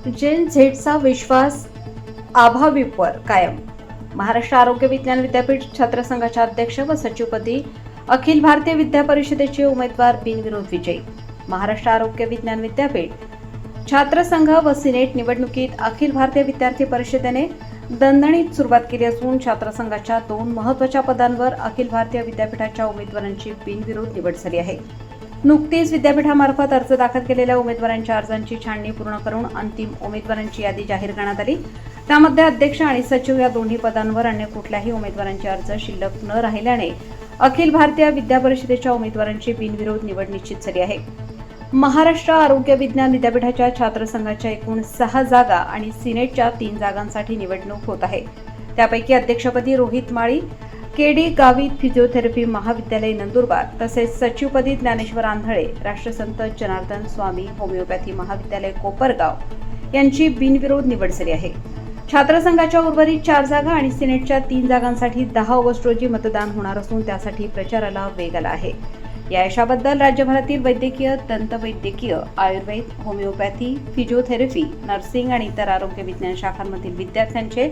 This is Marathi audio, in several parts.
जेन झेडचा विश्वास आभाविपवर कायम. महाराष्ट्र आरोग्य विज्ञान विद्यापीठ छात्रसंघाच्या अध्यक्ष व सचिवपदी अखिल भारतीय विद्या परिषदेचे उमेदवार बिनविरोध विजयी. महाराष्ट्र आरोग्य विज्ञान विद्यापीठ छात्रसंघ व सिनेट निवडणुकीत अखिल भारतीय विद्यार्थी परिषदेने दणदणीत सुरुवात केली असून छात्रसंघाच्या 2 महत्त्वाच्या पदांवर अखिल भारतीय विद्यापीठाच्या उमेदवारांची बिनविरोध निवड झाली आहे. नुकतीच विद्यापीठामार्फत अर्ज दाखल केलेल्या उमेदवारांच्या अर्जांची छाननी पूर्ण करून अंतिम उमेदवारांची यादी जाहीर करण्यात आली. त्यामध्ये अध्यक्ष आणि सचिव या दोन्ही पदांवर अन्य कुठल्याही उमेदवारांचे अर्ज शिल्लक न राहिल्याने अखिल भारतीय विद्या परिषदेच्या उमेदवारांची बिनविरोध निवड निश्चित झाली आहे. महाराष्ट्र आरोग्य विज्ञान विद्यापीठाच्या छात्रसंघाच्या एकूण 6 जागा आणि सिनेटच्या 3 जागांसाठी निवडणूक होत आहे. त्यापैकी अध्यक्षपदी रोहित माळी, केडी गावित फिजिओथेरपी महाविद्यालय नंदुरबार तसेच सचिवपदी ज्ञानेश्वर आंधळे, राष्ट्रसंत जनार्दन स्वामी होमिओपॅथी महाविद्यालय कोपरगाव यांची बिनविरोध निवड झाली आहे. छात्रसंघाच्या उर्वरित 4 जागा आणि सिनेटच्या 3 जागांसाठी 10 ऑगस्ट रोजी मतदान होणार असून त्यासाठी प्रचाराला वेग आला आहे. या यशाबद्दल राज्यभरातील वैद्यकीय, दंतवैद्यकीय, आयुर्वेद, होमिओपॅथी, फिजिओथेरपी, नर्सिंग आणि इतर आरोग्य विज्ञान शाखांमधील विद्यार्थ्यांचे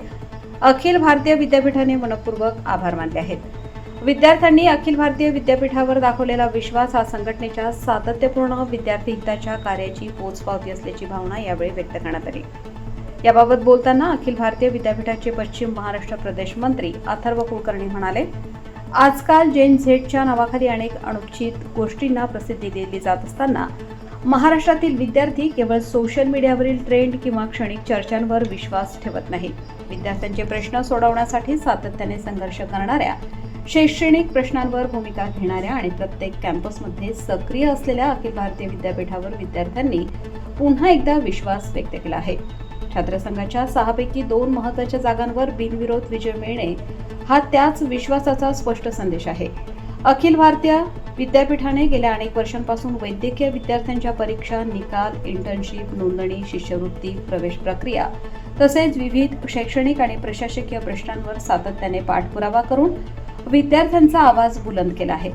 अखिल भारतीय विद्यापीठाने मनपूर्वक आभार मानले आहेत. विद्यार्थ्यांनी अखिल भारतीय विद्यापीठावर दाखवलेला विश्वास हा संघटनेच्या सातत्यपूर्ण विद्यार्थी हिताच्या कार्याची पोचपावती असल्याची भावना यावेळी व्यक्त करण्यात आली. याबाबत बोलताना अखिल भारतीय विद्यापीठाचे पश्चिम महाराष्ट्र प्रदेश मंत्री अथर्व कुलकर्णी म्हणाले, आजकाल जेन झेडच्या नावाखाली अनेक अनुचित गोष्टींना प्रसिद्धी दिली जात असताना महाराष्ट्रातील विद्यार्थी केवळ सोशल मीडियावरील ट्रेंड किंवा क्षणिक चर्चांवर विश्वास ठेवत नाहीत. विद्यार्थ्यांचे प्रश्न सोडवण्यासाठी सातत्याने संघर्ष करणाऱ्या, शैक्षणिक प्रश्नांवर भूमिका घेणाऱ्या आणि प्रत्येक कॅम्पसमध्ये सक्रिय असलेल्या अखिल भारतीय विद्यापीठावर विद्यार्थ्यांनी पुन्हा एकदा विश्वास व्यक्त केला आहे. छात्रसंघाच्या 6 पैकी 2 महत्त्वाच्या जागांवर बिनविरोध विजय मिळणे हा त्याच विश्वासाचा स्पष्ट संदेश आहे. अखिल भारतीय विद्यापीठाने गेल्या अनेक वर्षांपासून वैद्यकीय विद्यार्थ्यांच्या परीक्षा, निकाल, इंटर्नशिप, नोंदणी, शिष्यवृत्ती, प्रवेश प्रक्रिया तसेच विविध शैक्षणिक आणि प्रशासकीय प्रश्नांवर सातत्याने पाठपुरावा करून विद्यार्थ्यांचा आवाज बुलंद केला आहे.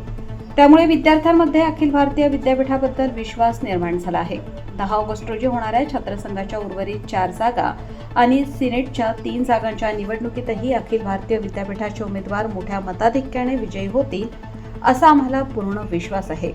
त्यामुळे विद्यार्थ्यांमध्ये अखिल भारतीय विद्यापीठाबद्दल विश्वास निर्माण झाला आहे. 10 ऑगस्ट रोजी होणाऱ्या छात्रसंघाच्या उर्वरित 4 जागा आणि सिनेटच्या 3 जागांच्या निवडणुकीतही अखिल भारतीय विद्यापीठाचे उमेदवार मोठ्या मताधिक्याने विजयी होतील असा आम्हाला पूर्ण विश्वास आहे.